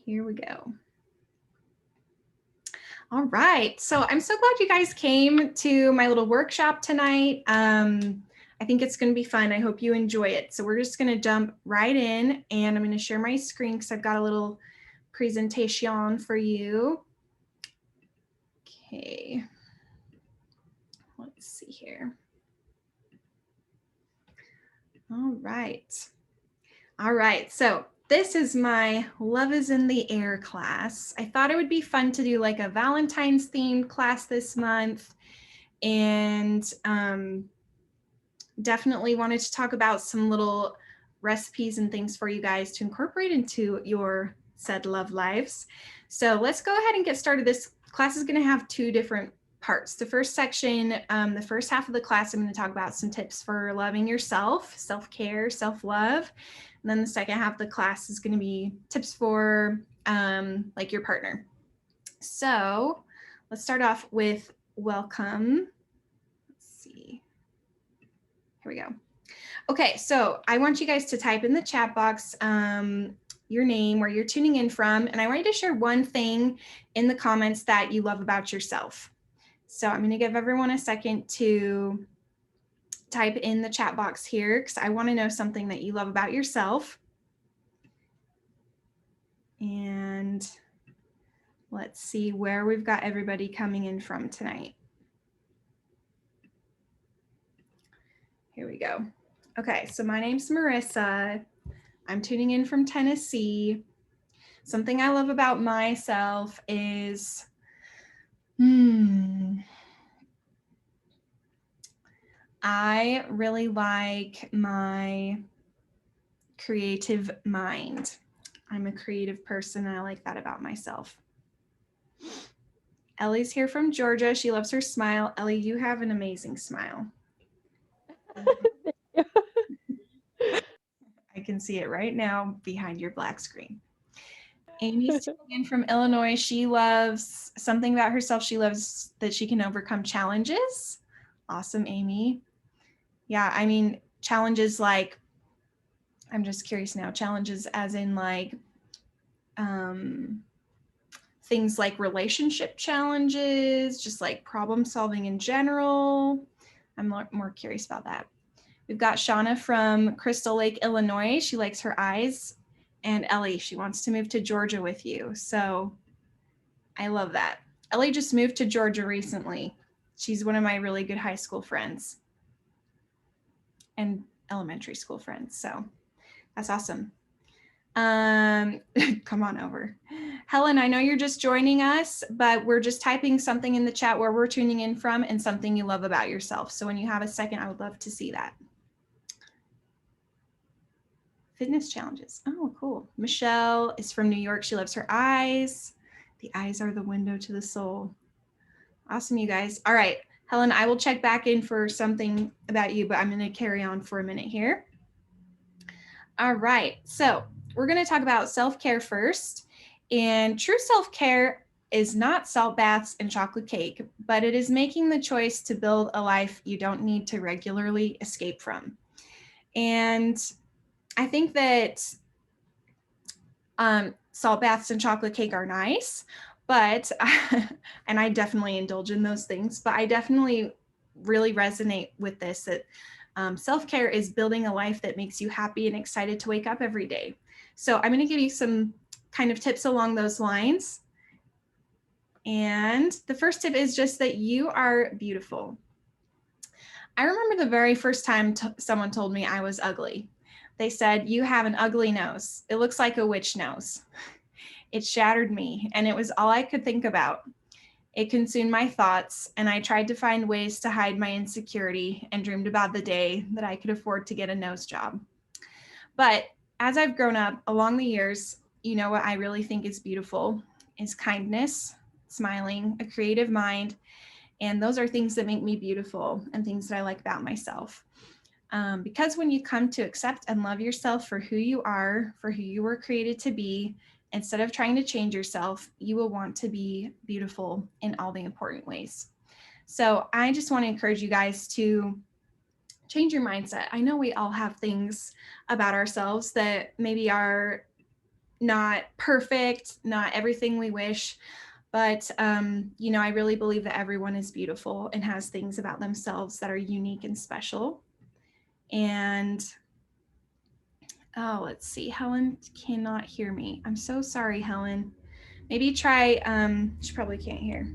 Here we go. All right. So I'm so glad you guys came to my little workshop tonight. I think it's going to be fun. I hope you enjoy it. So we're just going to jump right in, and I'm going to share my screen because I've got a little presentation for you. Okay. Let's see here. All right. All right. So this is my Love is in the Air class. I thought it would be fun to do like a Valentine's themed class this month, and definitely wanted to talk about some little recipes and things for you guys to incorporate into your said love lives. So let's go ahead and get started. This class is going to have two different parts. The first section, the first half of the class, I'm going to talk about some tips for loving yourself, self-care, self-love. And then the second half of the class is going to be tips for like your partner. So let's start off with welcome. Let's see. Here we go. Okay, so I want you guys to type in the chat box your name, where you're tuning in from, and I want you to share one thing in the comments that you love about yourself. So I'm going to give everyone a second to type in the chat box here because I want to know something that you love about yourself. And let's see where we've got everybody coming in from tonight. Here we go. Okay, so my name's Marissa. I'm tuning in from Tennessee. Something I love about myself is, I really like my creative mind. I'm a creative person, and I like that about myself. Ellie's here from Georgia. She loves her smile. Ellie, you have an amazing smile. I can see it right now behind your black screen. Amy's tuning in from Illinois. She loves something about herself. She loves that she can overcome challenges. Awesome, Amy. Yeah, I mean, challenges like, I'm just curious now, challenges as in like things like relationship challenges, just like problem solving in general. I'm more curious about that. We've got Shauna from Crystal Lake, Illinois. She likes her eyes. And Ellie, she wants to move to Georgia with you. So I love that. Ellie just moved to Georgia recently. She's one of my really good high school friends and elementary school friends. So that's awesome. Come on over. Helen, I know you're just joining us, but we're just typing something in the chat where we're tuning in from and something you love about yourself. So when you have a second, I would love to see that. Fitness challenges. Oh, cool. Michelle is from New York. She loves her eyes. The eyes are the window to the soul. Awesome, you guys. All right, Helen, I will check back in for something about you, but I'm going to carry on for a minute here. All right, so we're going to talk about self-care first. And true self-care is not salt baths and chocolate cake, but it is making the choice to build a life you don't need to regularly escape from. And I think that salt baths and chocolate cake are nice, but, and I definitely indulge in those things, but I definitely really resonate with this, that self-care is building a life that makes you happy and excited to wake up every day. So I'm going to give you some kind of tips along those lines. And the first tip is just that you are beautiful. I remember the very first time someone told me I was ugly. They said, "You have an ugly nose. It looks like a witch nose." It shattered me, and it was all I could think about. It consumed my thoughts, and I tried to find ways to hide my insecurity and dreamed about the day that I could afford to get a nose job. But as I've grown up along the years, you know what I really think is beautiful is kindness, smiling, a creative mind, and those are things that make me beautiful and things that I like about myself. Because when you come to accept and love yourself for who you are, for who you were created to be, instead of trying to change yourself, you will want to be beautiful in all the important ways. So I just want to encourage you guys to change your mindset. I know we all have things about ourselves that maybe are not perfect, not everything we wish, but, I really believe that everyone is beautiful and has things about themselves that are unique and special. And, oh, let's see. Helen cannot hear me. I'm so sorry, Helen. Maybe try, she probably can't hear.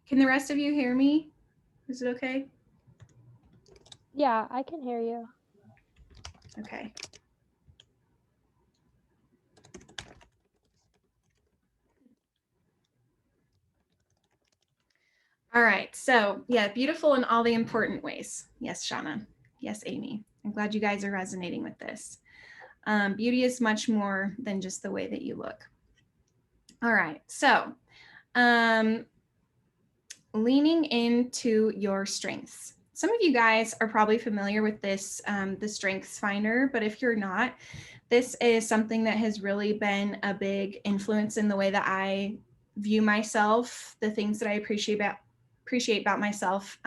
Can the rest of you hear me? Is it okay? Yeah, I can hear you. Okay. All right. So, yeah, beautiful in all the important ways. Yes, Shauna. Yes, Amy. I'm glad you guys are resonating with this. Beauty is much more than just the way that you look. All right. So, leaning into your strengths. Some of you guys are probably familiar with this, the Strengths Finder, but if you're not, this is something that has really been a big influence in the way that I view myself, the things that I appreciate about myself,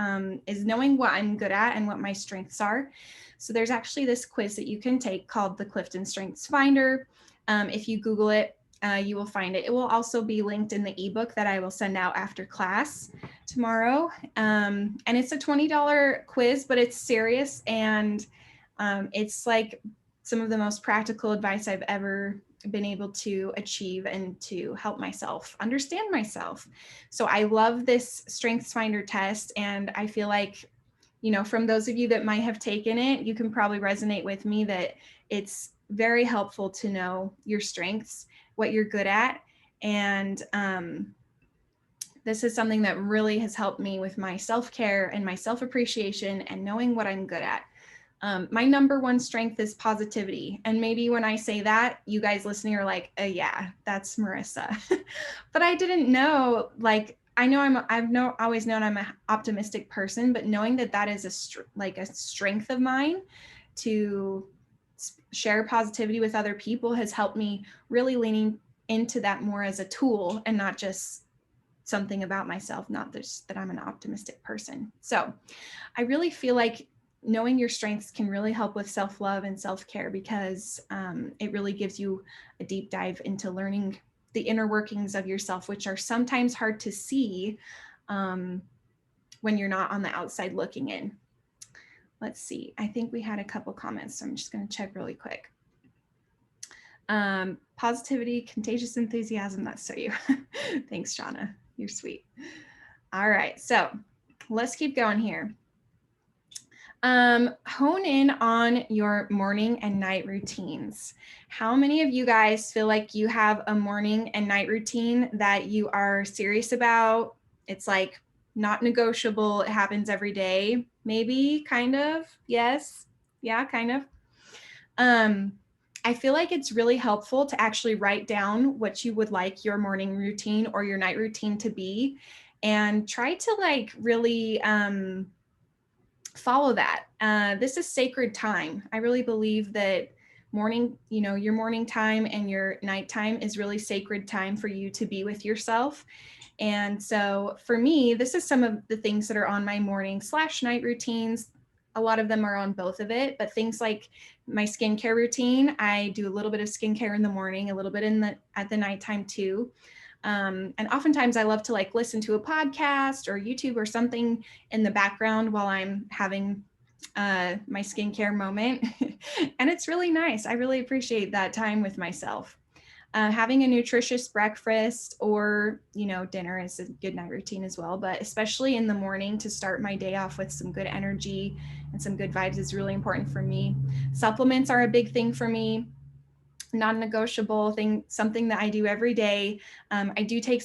is knowing what I'm good at and what my strengths are. So there's actually this quiz that you can take called the Clifton Strengths Finder. If you Google it, you will find it. It will also be linked in the ebook that I will send out after class tomorrow. And it's a $20 quiz, but it's serious. And it's like some of the most practical advice I've ever been able to achieve and to help myself understand myself. So I love this Strengths Finder test. And I feel like, from those of you that might have taken it, you can probably resonate with me that it's very helpful to know your strengths, what you're good at. And this is something that really has helped me with my self-care and my self-appreciation and knowing what I'm good at. My number one strength is positivity. And maybe when I say that, you guys listening are like, yeah, that's Marissa. But I didn't know, I've always known I'm an optimistic person, but knowing that is a strength of mine to share positivity with other people has helped me really leaning into that more as a tool and not just something about myself, not just that I'm an optimistic person. So I really feel like knowing your strengths can really help with self-love and self-care because it really gives you a deep dive into learning the inner workings of yourself, which are sometimes hard to see when you're not on the outside looking in. Let's see. I think we had a couple comments, so I'm just going to check really quick. Positivity, contagious enthusiasm. That's so you. Thanks, Shauna. You're sweet. All right. So let's keep going here. Hone in on your morning and night routines. How many of you guys feel like you have a morning and night routine that you are serious about? It's like not negotiable. It happens every day. Maybe, kind of. Yes. Yeah, kind of. I feel like it's really helpful to actually write down what you would like your morning routine or your night routine to be and try to really follow that. This is sacred time. I really believe that your morning time and your nighttime is really sacred time for you to be with yourself. And so for me, this is some of the things that are on my morning/night routines. A lot of them are on both of it, but things like my skincare routine, I do a little bit of skincare in the morning, a little bit at the nighttime too. And oftentimes I love to listen to a podcast or YouTube or something in the background while I'm having my skincare moment. And it's really nice. I really appreciate that time with myself. Having a nutritious breakfast or, dinner is a good night routine as well, but especially in the morning to start my day off with some good energy and some good vibes is really important for me. Supplements are a big thing for me. Non-negotiable thing, something that I do every day. I do take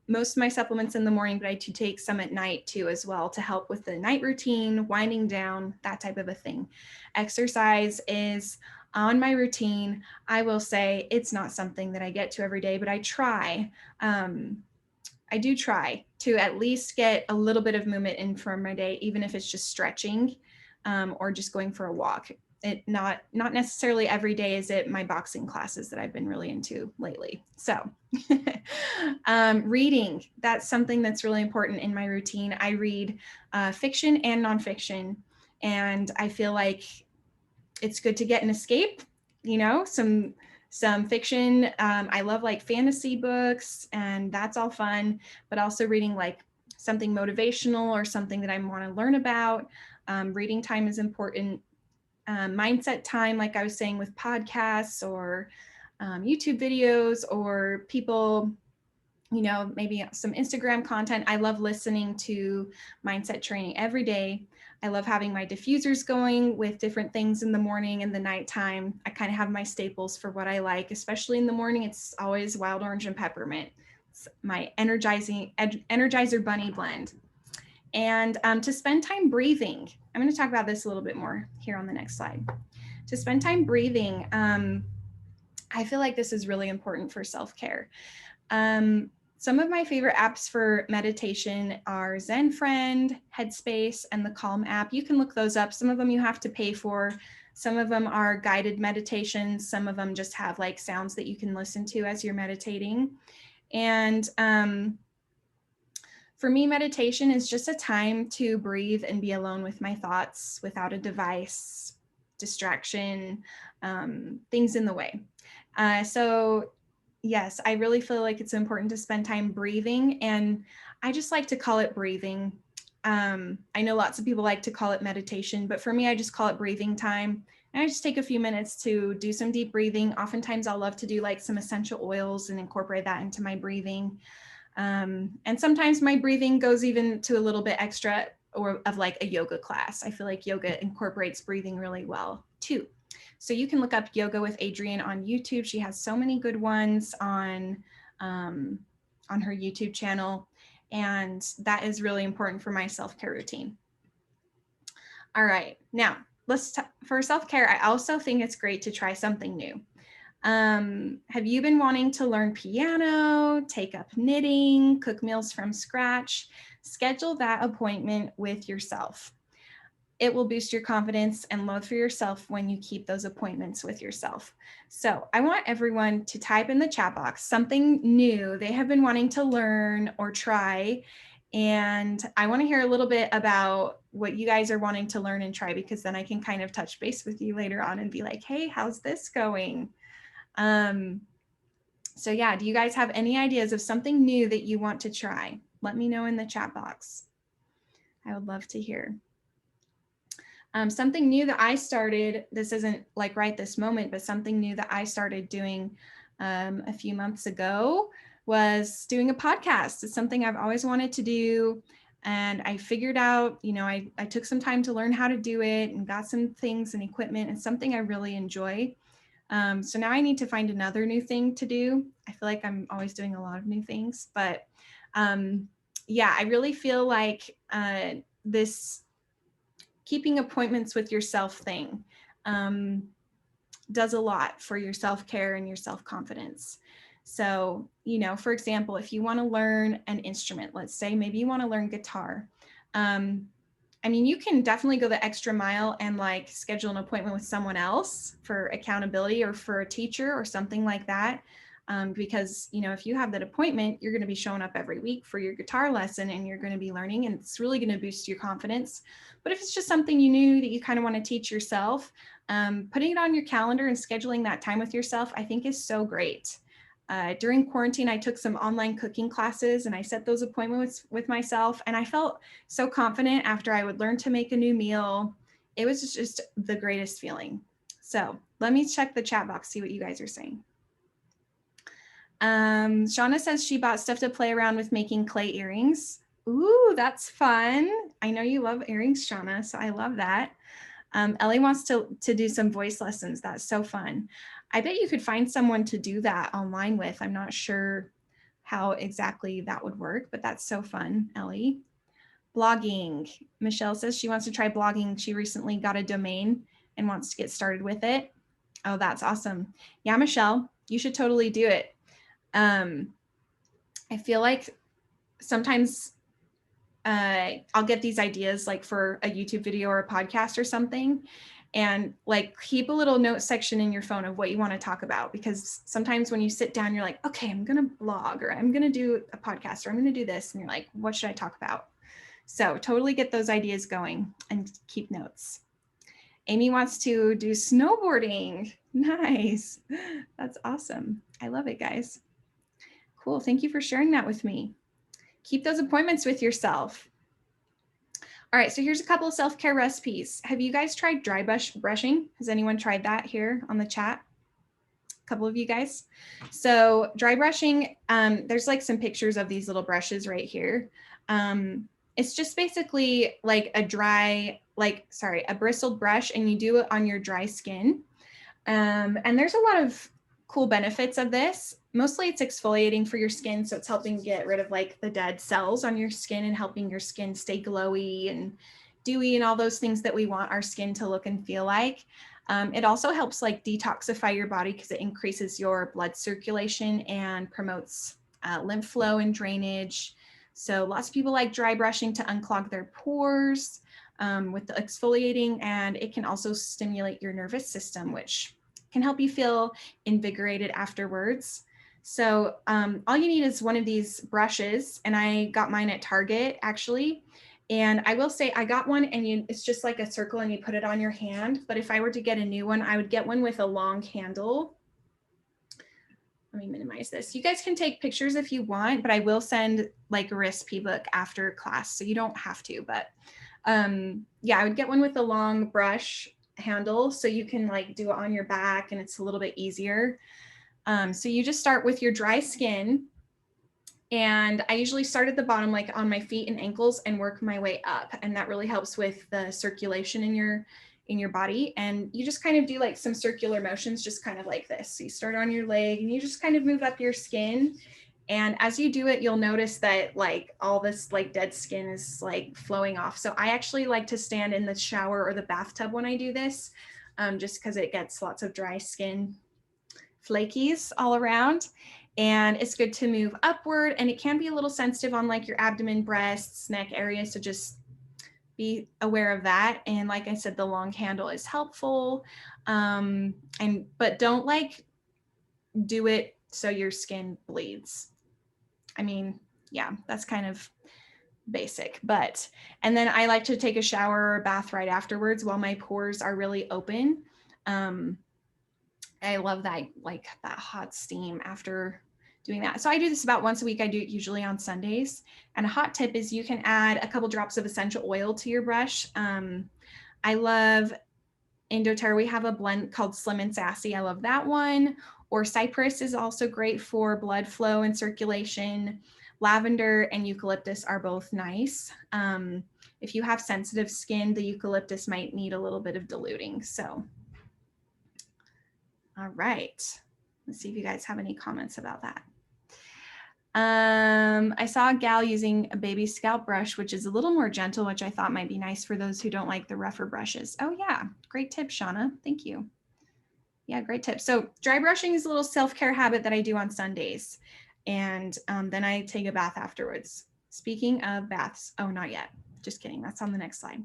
most of my supplements in the morning, but I do take some at night too as well to help with the night routine, winding down, that type of a thing. Exercise is on my routine. I will say it's not something that I get to every day, but I try. I do try to at least get a little bit of movement in for my day, even if it's just stretching or just going for a walk. It not necessarily every day is it my boxing classes that I've been really into lately. So reading, that's something that's really important in my routine. I read fiction and nonfiction, and I feel like it's good to get an escape some fiction. I love like fantasy books, and that's all fun, but also reading like something motivational or something that I want to learn about. Reading time is important. Mindset time, like I was saying, with podcasts or YouTube videos or people, maybe some Instagram content. I love listening to mindset training every day. I love having my diffusers going with different things in the morning and the nighttime. I kind of have my staples for what I like, especially in the morning. It's always wild orange and peppermint. It's my Energizer Bunny blend. And to spend time breathing. I'm going to talk about this a little bit more here on the next slide. To spend time breathing, I feel like this is really important for self-care. Some of my favorite apps for meditation are Zen Friend, Headspace, and the Calm app. You can look those up. Some of them you have to pay for. Some of them are guided meditations. Some of them just have like sounds that you can listen to as you're meditating. And for me, meditation is just a time to breathe and be alone with my thoughts without a device, distraction, things in the way. So yes, I really feel like it's important to spend time breathing, and I just like to call it breathing. I know lots of people like to call it meditation, but for me, I just call it breathing time. And I just take a few minutes to do some deep breathing. Oftentimes I'll love to do like some essential oils and incorporate that into my breathing. And sometimes my breathing goes even to a little bit extra or of like a yoga class. I feel like yoga incorporates breathing really well too. So you can look up Yoga with Adrienne on YouTube. She has so many good ones on her YouTube channel. And that is really important for my self-care routine. All right, now for self-care, I also think it's great to try something new. Have you been wanting to learn piano, take up knitting, cook meals from scratch? Schedule that appointment with yourself. It will boost your confidence and love for yourself when you keep those appointments with yourself. So I want everyone to type in the chat box something new they have been wanting to learn or try. And I want to hear a little bit about what you guys are wanting to learn and try, because then I can kind of touch base with you later on and be like, hey, how's this going? So yeah, do you guys have any ideas of something new that you want to try? Let me know in the chat box. I would love to hear. Something new that I started, this isn't like right this moment, but something new that I started doing a few months ago was doing a podcast. It's something I've always wanted to do. And I figured out, I took some time to learn how to do it and got some things and equipment. It's something I really enjoy. So now I need to find another new thing to do. I feel like I'm always doing a lot of new things, but yeah, I really feel like this keeping appointments with yourself thing does a lot for your self-care and your self-confidence. So, for example, if you want to learn an instrument, let's say maybe you want to learn guitar. You can definitely go the extra mile and like schedule an appointment with someone else for accountability or for a teacher or something like that. Because, if you have that appointment, you're going to be showing up every week for your guitar lesson and you're going to be learning, and it's really going to boost your confidence. But if it's just something you knew that you kind of want to teach yourself, putting it on your calendar and scheduling that time with yourself, I think is so great. During quarantine, I took some online cooking classes and I set those appointments with myself. And I felt so confident after I would learn to make a new meal. It was just the greatest feeling. So let me check the chat box, see what you guys are saying. Shauna says she bought stuff to play around with making clay earrings. Ooh, that's fun. I know you love earrings, Shauna, so I love that. Ellie wants to do some voice lessons. That's so fun. I bet you could find someone to do that online with. I'm not sure how exactly that would work, but that's so fun, Ellie. Blogging. Michelle says she wants to try blogging. She recently got a domain and wants to get started with it. Oh, that's awesome. Yeah, Michelle, you should totally do it. I feel like sometimes I'll get these ideas like for a YouTube video or a podcast or something, and like keep a little note section in your phone of what you want to talk about, because sometimes when you sit down, you're like, okay, I'm going to blog, or I'm going to do a podcast, or I'm going to do this. And you're like, what should I talk about? So totally get those ideas going and keep notes. Amy wants to do snowboarding. Nice. That's awesome. I love it, guys. Cool. Thank you for sharing that with me. Keep those appointments with yourself. All right, so here's a couple of self-care recipes. Have you guys tried dry brushing? Has anyone tried that here on the chat? A couple of you guys. So dry brushing, there's like some pictures of these little brushes right here. It's just basically like a bristled brush, and you do it on your dry skin. And there's a lot of cool benefits of this. Mostly it's exfoliating for your skin. So it's helping get rid of like the dead cells on your skin and helping your skin stay glowy and dewy and all those things that we want our skin to look and feel like. It also helps like detoxify your body because it increases your blood circulation and promotes lymph flow and drainage. So lots of people like dry brushing to unclog their pores with the exfoliating, and it can also stimulate your nervous system, which can help you feel invigorated afterwards. So all you need is one of these brushes, and I got mine at Target actually. And I will say I got one, and it's just like a circle and you put it on your hand. But if I were to get a new one, I would get one with a long handle. Let me minimize this. You guys can take pictures if you want, but I will send like a recipe book after class, so you don't have to. But yeah, I would get one with a long brush handle so you can like do it on your back and it's a little bit easier. So you just start with your dry skin. And I usually start at the bottom, like on my feet and ankles, and work my way up. And that really helps with the circulation in your body. And you just kind of do like some circular motions, just kind of like this. So you start on your leg and you just kind of move up your skin. And as you do it, you'll notice that like all this like dead skin is like flowing off. So I actually like to stand in the shower or the bathtub when I do this, just because it gets lots of dry skin flakies all around. And it's good to move upward, and it can be a little sensitive on like your abdomen, breasts, neck area. So just be aware of that. And like I said, the long handle is helpful. But don't like do it so your skin bleeds. I mean, yeah, that's kind of basic, and then I like to take a shower or bath right afterwards while my pores are really open. I love that, like that hot steam after doing that. So I do this about once a week. I do it usually on Sundays. And a hot tip is you can add a couple drops of essential oil to your brush. I love in doTERRA, we have a blend called Slim and Sassy. I love that one. Or cypress is also great for blood flow and circulation. Lavender and eucalyptus are both nice. If you have sensitive skin, the eucalyptus might need a little bit of diluting. So all right, let's see if you guys have any comments about that. I saw a gal using a baby scalp brush, which is a little more gentle, which I thought might be nice for those who don't like the rougher brushes. Oh yeah, great tip, Shauna. Thank you. Yeah, great tip. So dry brushing is a little self-care habit that I do on Sundays. And then I take a bath afterwards. Speaking of baths, oh, not yet. Just kidding. That's on the next slide.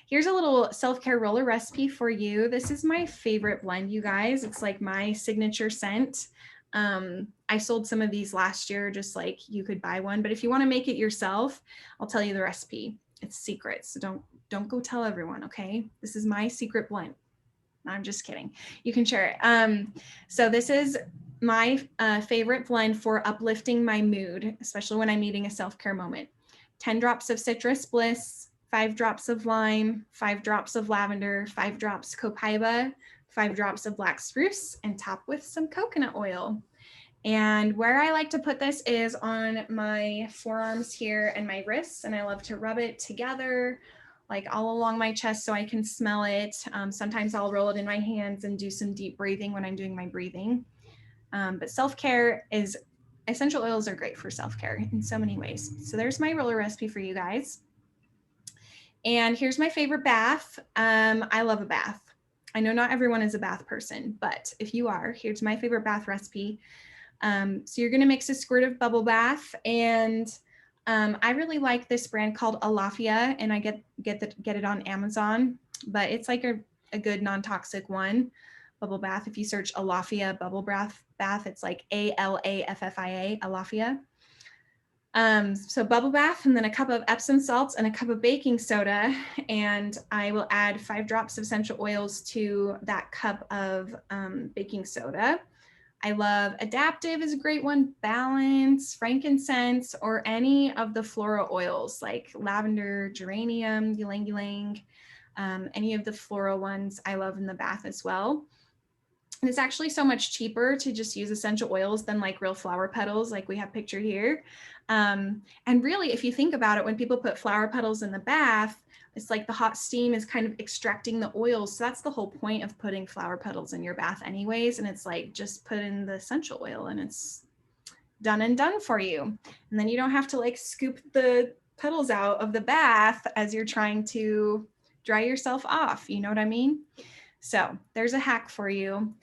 Here's a little self-care roller recipe for you. This is my favorite blend, you guys. It's like my signature scent. I sold some of these last year, just like you could buy one, but if you want to make it yourself, I'll tell you the recipe. It's secret, so don't go tell everyone, okay? This is my secret blend. I'm just kidding. You can share it. So this is my favorite blend for uplifting my mood, especially when I'm needing a self-care moment. 10 drops of citrus bliss, 5 drops of lime, 5 drops of lavender, 5 drops copaiba, 5 drops of black spruce, and top with some coconut oil. And where I like to put this is on my forearms here and my wrists, and I love to rub it together like all along my chest so I can smell it. Sometimes I'll roll it in my hands and do some deep breathing when I'm doing my breathing. But self-care is, essential oils are great for self-care in so many ways. So there's my roller recipe for you guys. And here's my favorite bath. I love a bath. I know not everyone is a bath person, but if you are, here's my favorite bath recipe. So you're gonna mix a squirt of bubble bath, and I really like this brand called Alafia, and I get it on Amazon, but it's like a good non-toxic one. Bubble bath. If you search Alafia bubble bath, it's like ALAFFIA, Alafia. So bubble bath, and then a cup of Epsom salts and a cup of baking soda. And I will add 5 drops of essential oils to that cup of baking soda. I love Adaptive is a great one, Balance, frankincense, or any of the floral oils like lavender, geranium, ylang ylang, any of the floral ones I love in the bath as well. And it's actually so much cheaper to just use essential oils than like real flower petals like we have pictured here. And really, if you think about it, when people put flower petals in the bath, it's like the hot steam is kind of extracting the oils. So that's the whole point of putting flower petals in your bath anyways. And it's like, just put in the essential oil and it's done and done for you. And then you don't have to like scoop the petals out of the bath as you're trying to dry yourself off. You know what I mean? So there's a hack for you.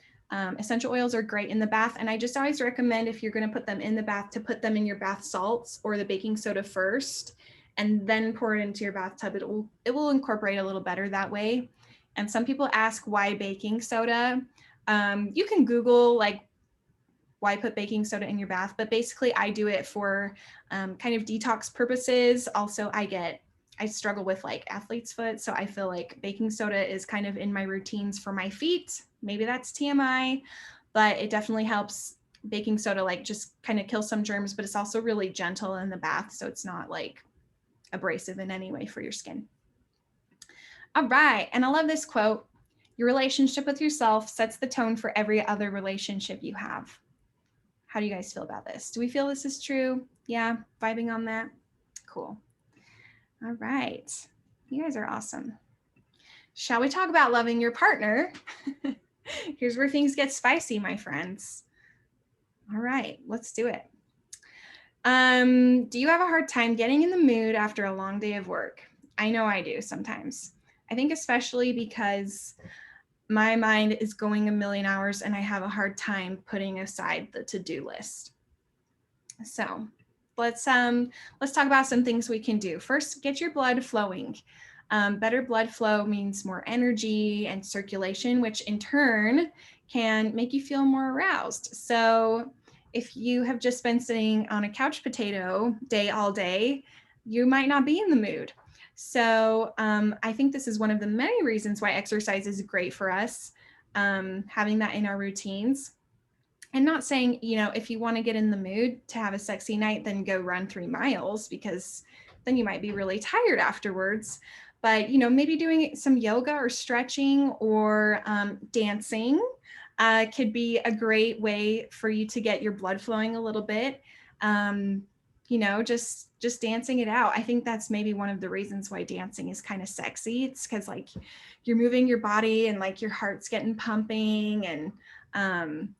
Essential oils are great in the bath. And I just always recommend, if you're going to put them in the bath, to put them in your bath salts or the baking soda first, and then pour it into your bathtub. It will incorporate a little better that way. And some people ask why baking soda. You can Google like why put baking soda in your bath, but basically I do it for kind of detox purposes. Also, I struggle with like athlete's foot. So I feel like baking soda is kind of in my routines for my feet. Maybe that's TMI, but it definitely helps. Baking soda like just kind of kill some germs, but it's also really gentle in the bath. So it's not like abrasive in any way for your skin. All right. And I love this quote: your relationship with yourself sets the tone for every other relationship you have. How do you guys feel about this? Do we feel this is true? Yeah, vibing on that? Cool. All right. You guys are awesome. Shall we talk about loving your partner? Here's where things get spicy, my friends. All right, let's do it. Do you have a hard time getting in the mood after a long day of work? I know I do sometimes. I think especially because my mind is going a million hours and I have a hard time putting aside the to-do list. So let's talk about some things we can do. First, get your blood flowing. Better blood flow means more energy and circulation, which in turn can make you feel more aroused. So if you have just been sitting on a couch potato all day, you might not be in the mood. So I think this is one of the many reasons why exercise is great for us, having that in our routines. And not saying, if you want to get in the mood to have a sexy night, then go run 3 miles, because then you might be really tired afterwards. But, maybe doing some yoga or stretching or dancing could be a great way for you to get your blood flowing a little bit. Just dancing it out. I think that's maybe one of the reasons why dancing is kind of sexy. It's because like you're moving your body and like your heart's getting pumping and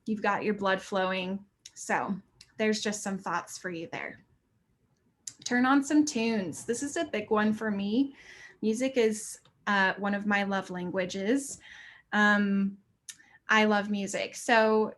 you've got your blood flowing. So there's just some thoughts for you there. Turn on some tunes. This is a big one for me. Music is one of my love languages. I love music. So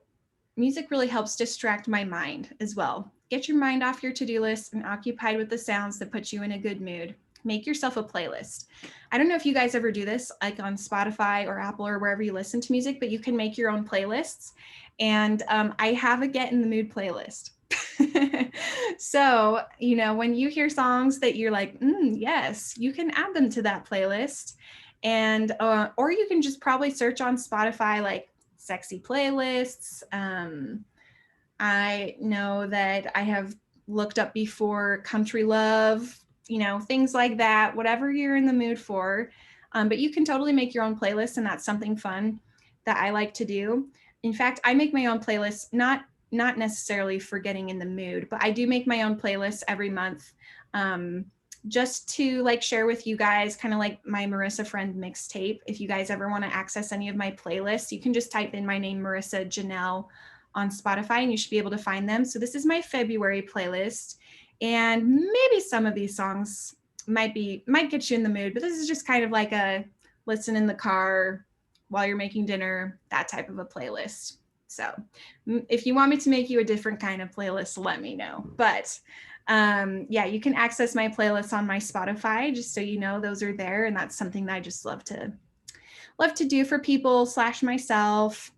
music really helps distract my mind as well. Get your mind off your to-do list and occupied with the sounds that put you in a good mood. Make yourself a playlist. I don't know if you guys ever do this, like on Spotify or Apple or wherever you listen to music, but you can make your own playlists. And I have a Get in the Mood playlist. So, when you hear songs that you're like, yes, you can add them to that playlist. And, or you can just probably search on Spotify, like sexy playlists. I know that I have looked up before country love, things like that, whatever you're in the mood for. But you can totally make your own playlist, and that's something fun that I like to do. In fact, I make my own playlists, not necessarily for getting in the mood, but I do make my own playlists every month, just to like share with you guys, kind of like my Marissa Friend mixtape. If you guys ever want to access any of my playlists, you can just type in my name, Marissa Janelle, on Spotify, and you should be able to find them. So this is my February playlist, and maybe some of these songs might get you in the mood, but this is just kind of like a listen in the car while you're making dinner, that type of a playlist. So if you want me to make you a different kind of playlist, let me know. But yeah, you can access my playlists on my Spotify, just so you know those are there. And that's something that I just love to do for people / myself.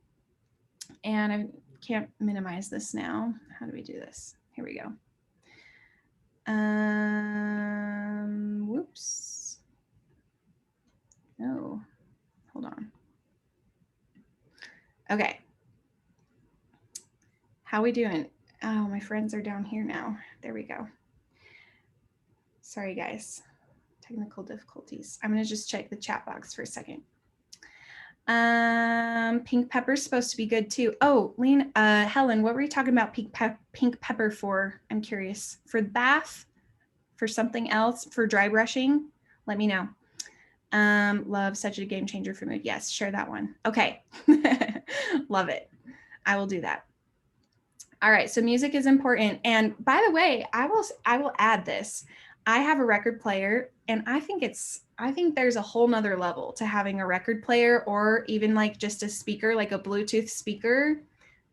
And I can't minimize this now. How do we do this? Here we go. Whoops. No, hold on. Okay. How we doing? Oh, my friends are down here now. There we go. Sorry, guys. Technical difficulties. I'm going to just check the chat box for a second. Pink pepper's supposed to be good too. Oh, Helen, what were you talking about pink pepper for? I'm curious. For the bath? For something else? For dry brushing? Let me know. Love, such a game changer for mood. Yes, share that one. Okay. Love it. I will do that. All right, so music is important. And by the way, I will add this. I have a record player, and I think there's a whole nother level to having a record player, or even like just a speaker, like a Bluetooth speaker.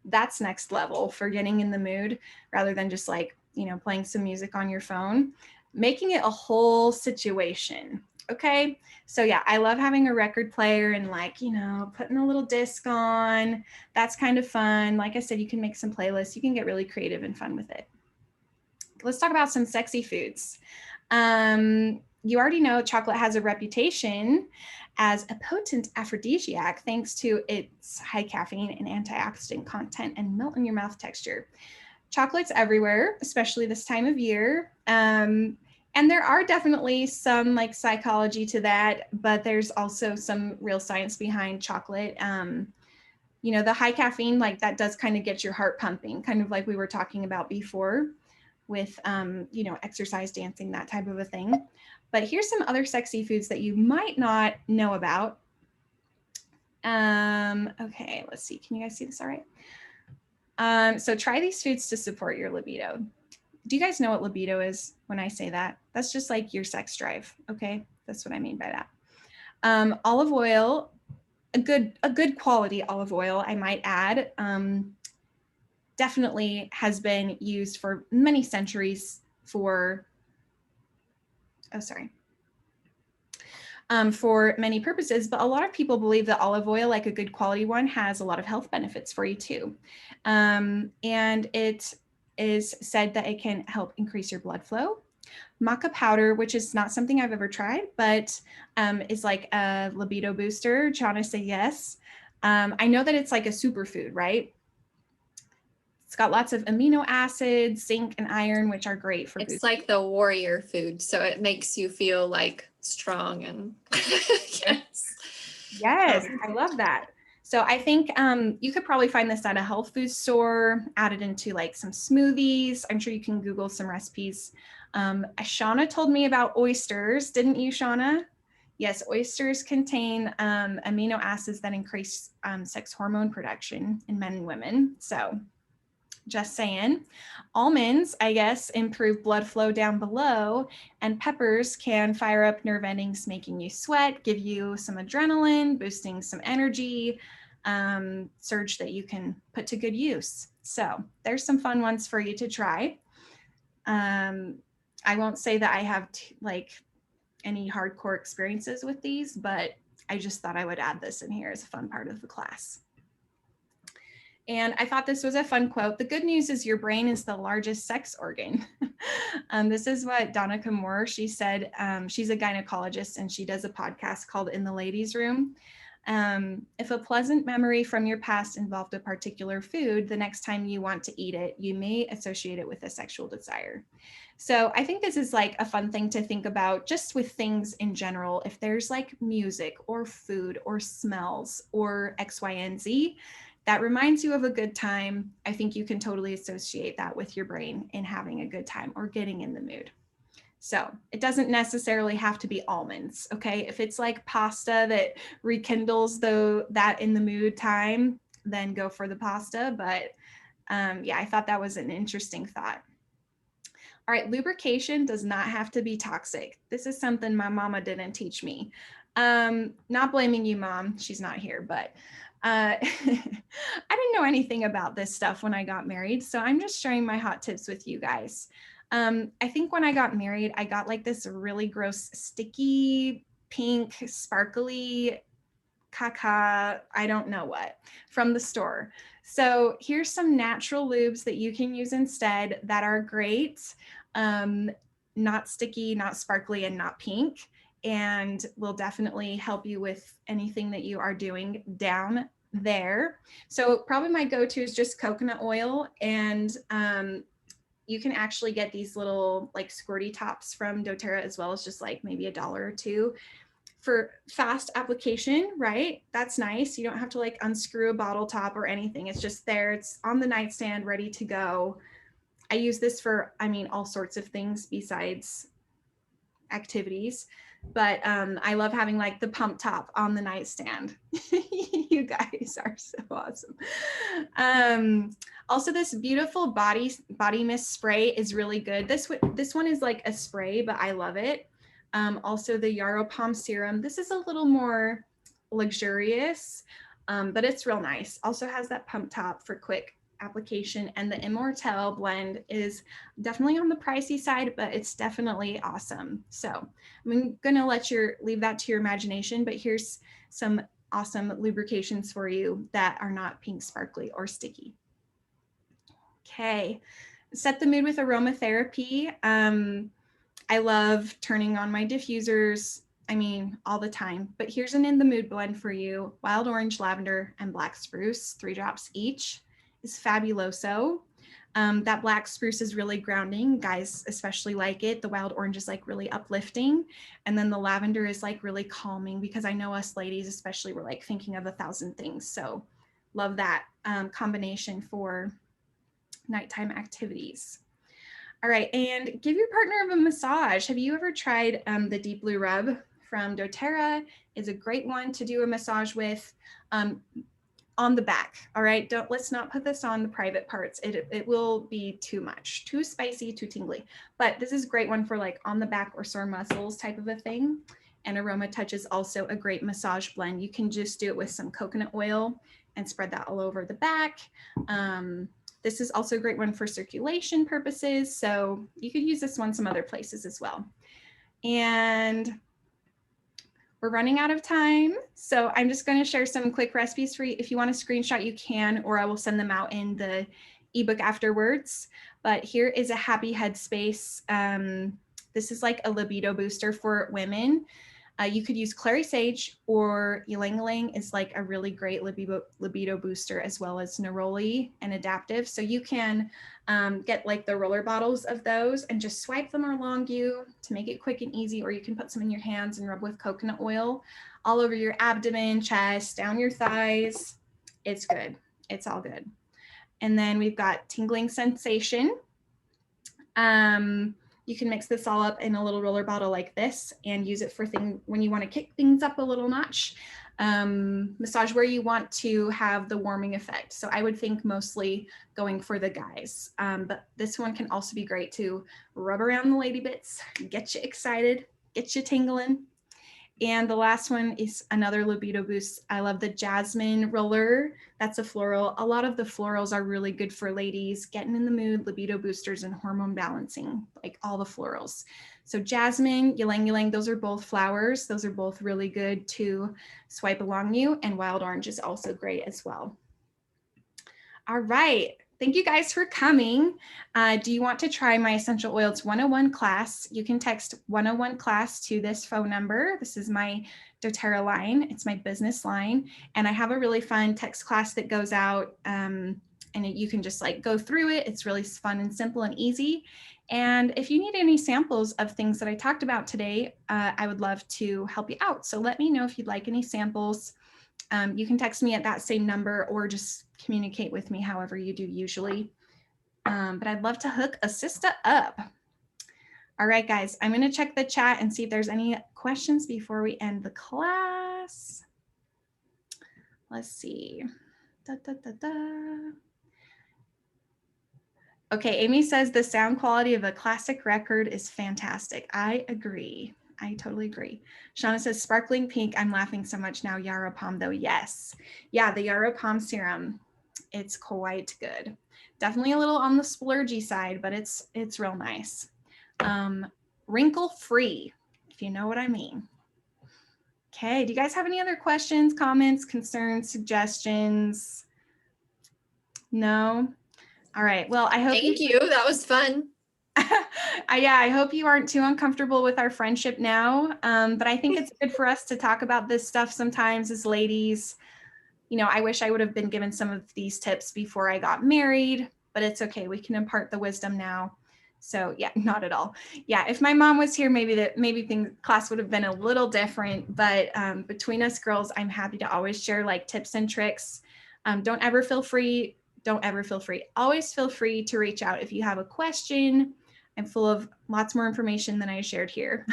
That's next level for getting in the mood, rather than just like, playing some music on your phone, making it a whole situation. Okay. So yeah, I love having a record player and like, putting a little disc on. That's kind of fun. Like I said, you can make some playlists. You can get really creative and fun with it. Let's talk about some sexy foods. You already know chocolate has a reputation as a potent aphrodisiac thanks to its high caffeine and antioxidant content and melt in your mouth texture. Chocolate's everywhere, especially this time of year. And there are definitely some like psychology to that, but there's also some real science behind chocolate. The high caffeine, like that does kind of get your heart pumping, kind of like we were talking about before with, exercise, dancing, that type of a thing. But here's some other sexy foods that you might not know about. Okay, let's see. Can you guys see this all right? So try these foods to support your libido. Do you guys know what libido is when I say that? That's just like your sex drive, okay? That's what I mean by that. Olive oil, a good quality olive oil, I might add, definitely has been used for many centuries for many purposes, but a lot of people believe that olive oil, like a good quality one, has a lot of health benefits for you too. And it is said that it can help increase your blood flow. Maca powder, which is not something I've ever tried, but is like a libido booster. Jana say yes. I know that it's like a superfood, right? It's got lots of amino acids, zinc, and iron, which are great for It's like the warrior food, so it makes you feel like strong and Yes, I love that. So I think you could probably find this at a health food store, added into like some smoothies. I'm sure you can Google some recipes. Shauna told me about oysters, didn't you, Shauna? Yes, oysters contain amino acids that increase sex hormone production in men and women. So just saying. Almonds, I guess, improve blood flow down below, and peppers can fire up nerve endings, making you sweat, give you some adrenaline, boosting some energy, surge that you can put to good use. So there's some fun ones for you to try. I won't say that I have any hardcore experiences with these, but I just thought I would add this in here as a fun part of the class. And I thought this was a fun quote. The good news is your brain is the largest sex organ. This is what Donica Moore, she said, she's a gynecologist and she does a podcast called In the Ladies Room. If a pleasant memory from your past involved a particular food, the next time you want to eat it, you may associate it with a sexual desire. So I think this is like a fun thing to think about just with things in general. If there's like music or food or smells or X, Y, and Z, that reminds you of a good time, I think you can totally associate that with your brain in having a good time or getting in the mood. So it doesn't necessarily have to be almonds, okay? If it's like pasta that rekindles that in the mood time, then go for the pasta. But yeah, I thought that was an interesting thought. All right, lubrication does not have to be toxic. This is something my mama didn't teach me. Not blaming you, Mom. She's not here, but I didn't know anything about this stuff when I got married, so I'm just sharing my hot tips with you guys. I think when I got married, I got like this really gross, sticky, pink, sparkly caca, I don't know what, from the store. So here's some natural lubes that you can use instead that are great. not sticky, not sparkly, and not pink, and will definitely help you with anything that you are doing down there. So probably my go-to is just coconut oil, and you can actually get these little like squirty tops from doTERRA as well as just like maybe $1 or $2 for fast application, right? That's nice. You don't have to like unscrew a bottle top or anything. It's just there. It's on the nightstand, ready to go. I use this for, I mean, all sorts of things besides activities, but I love having like the pump top on the nightstand. You guys are so awesome. Also, this beautiful body mist spray is really good. This one is like a spray, but I love it. Also, the Yarrow Palm Serum. This is a little more luxurious, but it's real nice. Also has that pump top for quick application, and the Immortelle blend is definitely on the pricey side, but it's definitely awesome. So I'm gonna leave that to your imagination, but here's some awesome lubrications for you that are not pink, sparkly, or sticky. Okay, set the mood with aromatherapy. I love turning on my diffusers, I mean, all the time, but here's an in the mood blend for you. Wild orange, lavender, and black spruce, 3 drops each, is fabuloso. That black spruce is really grounding. Guys especially like it. The wild orange is like really uplifting. And then the lavender is like really calming, because I know us ladies especially, we're like thinking of 1,000 things. So love that combination for nighttime activities. All right, and give your partner a massage. Have you ever tried the Deep Blue Rub from doTERRA? Is a great one to do a massage with on the back. All right, let's not put this on the private parts. It will be too much, too spicy, too tingly. But this is a great one for like on the back or sore muscles type of a thing. And Aroma Touch is also a great massage blend. You can just do it with some coconut oil and spread that all over the back. This is also a great one for circulation purposes. So you could use this one some other places as well. And we're running out of time. So I'm just going to share some quick recipes for you. If you want to screenshot, you can, or I will send them out in the ebook afterwards. But here is a happy headspace. This is like a libido booster for women. You could use clary sage, or ylang ylang is like a really great libido booster, as well as neroli and adaptive. So you can get like the roller bottles of those and just swipe them along you to make it quick and easy, or you can put some in your hands and rub with coconut oil all over your abdomen, chest, down your thighs. It's good. It's all good. And then we've got tingling sensation. You can mix this all up in a little roller bottle like this and use it for when you want to kick things up a little notch. Massage where you want to have the warming effect. So I would think mostly going for the guys, but this one can also be great to rub around the lady bits, get you excited, get you tingling. And the last one is another libido boost. I love the jasmine roller. That's a floral. A lot of the florals are really good for ladies, getting in the mood, libido boosters, and hormone balancing, like all the florals. So jasmine, ylang ylang, those are both flowers. Those are both really good to swipe along you. And wild orange is also great as well. All right. Thank you guys for coming. Do you want to try my Essential Oils 101 class? You can text 101 class to this phone number. This is my doTERRA line. It's my business line. And I have a really fun text class that goes out and you can just like go through it. It's really fun and simple and easy. And if you need any samples of things that I talked about today, I would love to help you out. So let me know if you'd like any samples. You can text me at that same number or just communicate with me however you do usually. But I'd love to hook a sister up. All right, guys, I'm going to check the chat and see if there's any questions before we end the class. Let's see. Okay, Amy says the sound quality of a classic record is fantastic. I agree. I totally agree. Shauna says, sparkling pink. I'm laughing so much now. Yarrow Palm, though. Yes. Yeah, the Yarrow Palm serum. It's quite good. Definitely a little on the splurgy side, but it's real nice. Wrinkle free, if you know what I mean. Okay. Do you guys have any other questions, comments, concerns, suggestions? No? All right. Well, I hope Thank you. That was fun. Yeah, I hope you aren't too uncomfortable with our friendship now. But I think it's good for us to talk about this stuff sometimes as ladies. You know, I wish I would have been given some of these tips before I got married, but it's okay. We can impart the wisdom now. So yeah, not at all. Yeah, if my mom was here, maybe class would have been a little different. But between us girls, I'm happy to always share like tips and tricks. Don't ever feel free. Always feel free to reach out if you have a question. I'm full of lots more information than I shared here.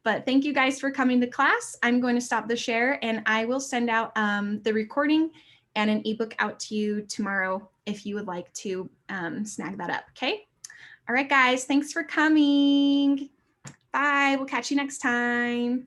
But thank you guys for coming to class. I'm going to stop the share and I will send out the recording and an ebook out to you tomorrow if you would like to snag that up. Okay. All right, guys. Thanks for coming. Bye. We'll catch you next time.